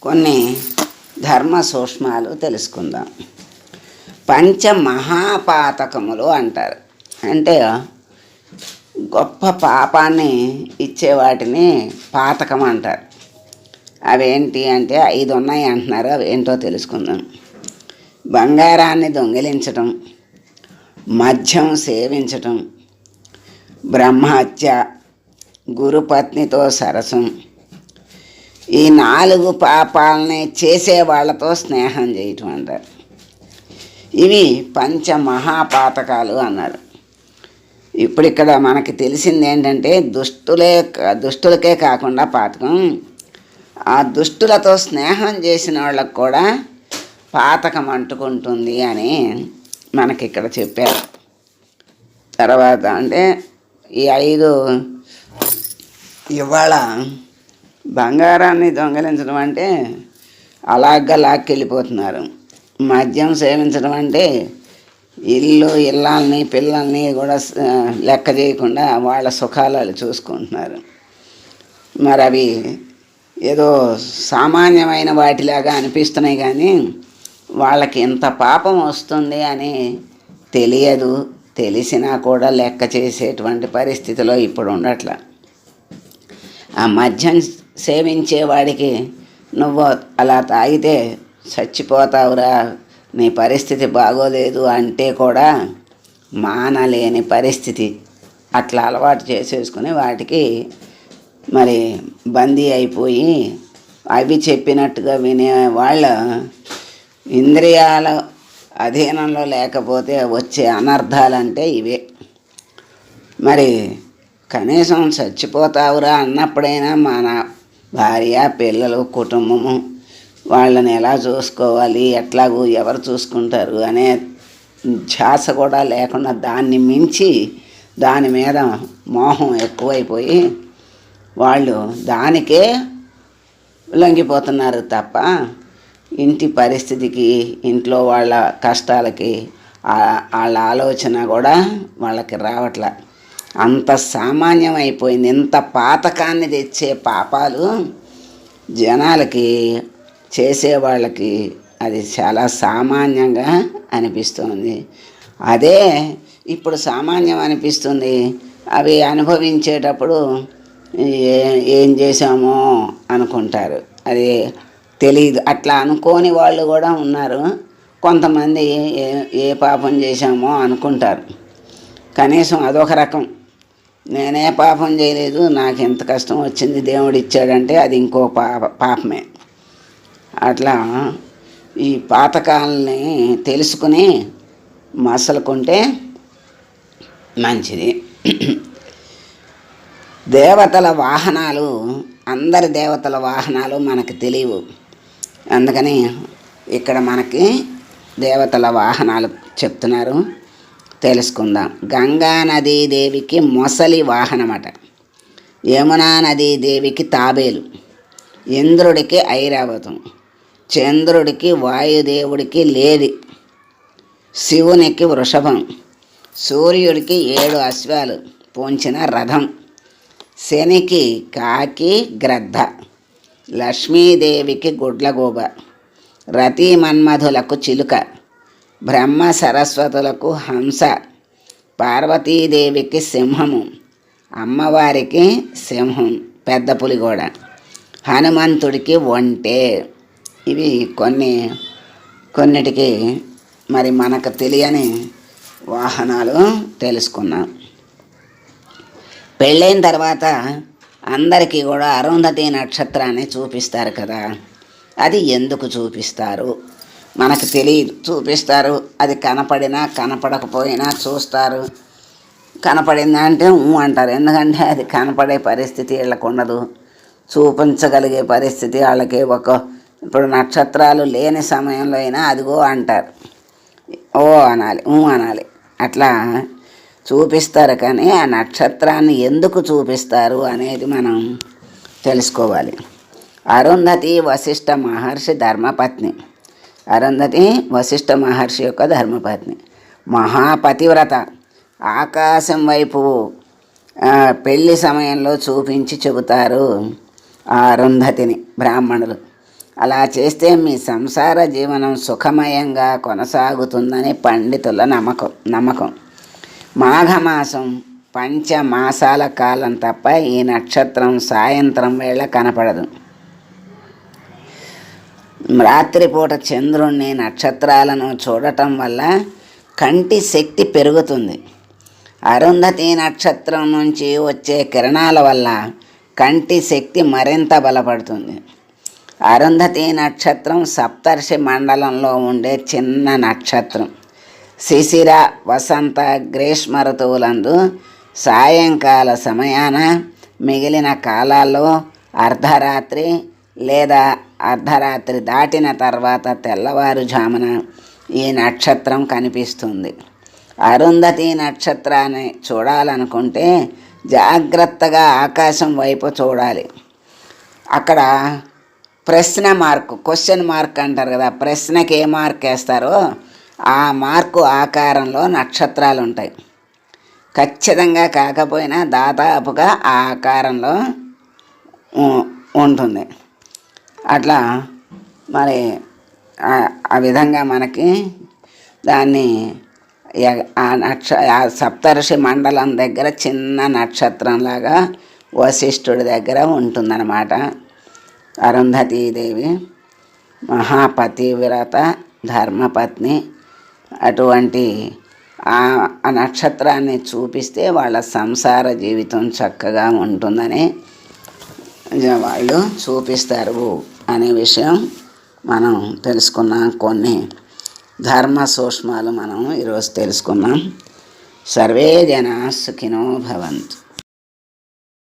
కొన్ని ధర్మ సూక్ష్మాలు తెలుసుకుందాం. పంచమహాపాతకములు అంటారు. అంటే గొప్ప పాపాన్ని ఇచ్చే వాటిని పాతకం అంటారు. అవేంటి అంటే 5 ఉన్నాయి అంటున్నారు. అవి ఏంటో తెలుసుకుందాం. బంగారాన్ని దొంగిలించటం, మద్యం సేవించటం, బ్రహ్మహత్య, గురుపత్నితో సరసం, ఈ 4 పాపాలని చేసే వాళ్ళతో స్నేహం చేయటం అంటారు. ఇవి పంచమహాపాతకాలు అన్నారు. ఇప్పుడు ఇక్కడ మనకి తెలిసింది ఏంటంటే దుష్టులకే కాకుండా పాతకం, ఆ దుష్టులతో స్నేహం చేసిన వాళ్ళకు కూడా పాతకం అంటుకుంటుంది అని మనకి ఇక్కడ చెప్పారు. తర్వాత అంటే ఈ 5 ఇవాళ బంగారాన్ని దొంగలించడం అంటే అలాగా లాక్కెళ్ళిపోతున్నారు. మద్యం సేవించడం అంటే ఇళ్ళని పిల్లల్ని కూడా లెక్క చేయకుండా వాళ్ళ సుఖాలు చూసుకుంటున్నారు. మరి అవి ఏదో సామాన్యమైన వాటిలాగా అనిపిస్తున్నాయి, కానీ వాళ్ళకి ఇంత పాపం వస్తుంది అని తెలియదు. తెలిసినా కూడా లెక్క చేసేటువంటి పరిస్థితిలో ఇప్పుడు ఉండట్లా. ఆ మద్యం సేవించేవాడికి నువ్వు అలా తాగితే చచ్చిపోతావురా, నీ పరిస్థితి బాగోలేదు అంటే కూడా మానలేని పరిస్థితి. అట్లా అలవాటు చేసేసుకుని వాటికి మరి బందీ అయిపోయి అవి చెప్పినట్టుగా వినే వాళ్ళ ఇంద్రియాల అధీనంలో లేకపోతే వచ్చే అనర్థాలంటే ఇవే. మరి కనీసం చచ్చిపోతావురా అన్నప్పుడైనా మన భార్య, పిల్లలు, కుటుంబము వాళ్ళని ఎలా చూసుకోవాలి, ఎట్లాగూ ఎవరు చూసుకుంటారు అనే ధ్యాస కూడా లేకుండా దాన్ని మించి దాని మీద మోహం ఎక్కువైపోయి వాళ్ళు దానికే లొంగిపోతున్నారు తప్ప ఇంటి పరిస్థితికి, ఇంట్లో వాళ్ళ కష్టాలకి వాళ్ళ ఆలోచన కూడా వాళ్ళకి రావట్లే. అంత సామాన్యం అయిపోయింది. ఇంత పాతకాన్ని తెచ్చే పాపాలు జనాలకి, చేసేవాళ్ళకి అది చాలా సామాన్యంగా అనిపిస్తుంది. అదే ఇప్పుడు సామాన్యం అనిపిస్తుంది. అవి అనుభవించేటప్పుడు ఏం చేశామో అనుకుంటారు. అది తెలియదు. అట్లా అనుకోని వాళ్ళు కూడా ఉన్నారు. కొంతమంది ఏ పాపం చేశామో అనుకుంటారు. కనీసం అదొక రకం. నేనే పాపం చేయలేదు, నాకు ఎంత కష్టం వచ్చింది దేవుడు ఇచ్చాడంటే అది ఇంకో పాపమే. అట్లా ఈ పాతకాలని తెలుసుకుని మసలుకుంటే మంచిది. దేవతల వాహనాలు, అందరి దేవతల వాహనాలు మనకు తెలియవు. అందుకని ఇక్కడ మనకి దేవతల వాహనాలు చెప్తున్నారు, తెలుసుకుందాం. గంగా నదీదేవికి మొసలి వాహనమట, యమునా నదీదేవికి తాబేలు, ఇంద్రుడికి ఐరావతం, చంద్రుడికి వాయుదేవుడికి లేది, శివునికి వృషభం, సూర్యుడికి 7 అశ్వాలు పూంచిన రథం, శనికి కాకి గ్రద్ద, లక్ష్మీదేవికి గుడ్లగూబ, రతి మన్మధులకు చిలుక, బ్రహ్మ సరస్వతులకు హంస, పార్వతీదేవికి సింహము, అమ్మవారికి సింహం పెద్ద పులిగోడ, హనుమంతుడికి ఒంటె. ఇవి కొన్నిటికి మరి మనకు తెలియని వాహనాలు తెలుసుకున్నాం. పెళ్ళైన తర్వాత అందరికీ కూడా అరుంధతి నక్షత్రాన్ని చూపిస్తారు కదా. అది ఎందుకు చూపిస్తారు మనకు తెలియదు. చూపిస్తారు, అది కనపడినా కనపడకపోయినా చూస్తారు. కనపడిందంటే అంటారు. ఎందుకంటే అది కనపడే పరిస్థితి వీళ్ళకు ఉండదు, చూపించగలిగే పరిస్థితి వాళ్ళకి. ఇప్పుడు నక్షత్రాలు లేని సమయంలో అయినా అదిగో అంటారు, ఓ అనాలి, అనాలి. అట్లా చూపిస్తారు. కానీ ఆ నక్షత్రాన్ని ఎందుకు చూపిస్తారు అనేది మనం తెలుసుకోవాలి. అరుంధతి వశిష్ఠ మహర్షి ధర్మపత్ని. అరుంధతి వశిష్ఠ మహర్షి యొక్క ధర్మపత్ని. మహాపతివ్రత. ఆకాశం వైపు పెళ్లి సమయంలో చూపించి చెబుతారు ఆ అరుంధతిని బ్రాహ్మణులు. అలా చేస్తే మీ సంసార జీవనం సుఖమయంగా కొనసాగుతుందని పండితుల నమ్మకం. మాఘమాసం పంచమాసాల కాలం తప్ప ఈ నక్షత్రం సాయంత్రం వేళ కనపడదు. రాత్రిపూట చంద్రుణ్ణి నక్షత్రాలను చూడటం వల్ల కంటి శక్తి పెరుగుతుంది. అరుంధతి నక్షత్రం నుంచి వచ్చే కిరణాల వల్ల కంటి శక్తి మరింత బలపడుతుంది. అరుంధతి నక్షత్రం సప్తర్షి మండలంలో ఉండే చిన్న నక్షత్రం. శిశిర, వసంత, గ్రీష్మ ఋతువులందు సాయంకాల సమయాన మిగిలిన కాలాల్లో అర్ధరాత్రి లేదా అర్ధరాత్రి దాటిన తర్వాత తెల్లవారుజామున ఈ నక్షత్రం కనిపిస్తుంది. అరుంధతి నక్షత్రాన్ని చూడాలనుకుంటే జాగ్రత్తగా ఆకాశం వైపు చూడాలి. అక్కడ క్వశ్చన్ మార్క్ అంటారు కదా, ప్రశ్నకి ఏ మార్క్ వేస్తారో ఆ మార్కు ఆకారంలో నక్షత్రాలు ఉంటాయి. ఖచ్చితంగా కాకపోయినా దాదాపుగా ఆ ఆకారంలో ఉంటుంది. అట్లా మరి ఆ విధంగా మనకి దాన్ని ఆ సప్తర్షి మండలం దగ్గర చిన్న నక్షత్రంలాగా వశిష్ఠుడి దగ్గర ఉంటుందన్నమాట. అరుంధతీదేవి మహాపతివ్రత ధర్మపత్ని. అటువంటి ఆ నక్షత్రాన్ని చూపిస్తే వాళ్ళ సంసార జీవితం చక్కగా ఉంటుందని వాళ్ళు చూపిస్తారు అనే విషయం మనం తెలుసుకున్నాం. కొన్ని ధర్మ సూక్ష్మాలు మనం ఈరోజు తెలుసుకున్నాం. సర్వే జనా సుఖినో భవంతు.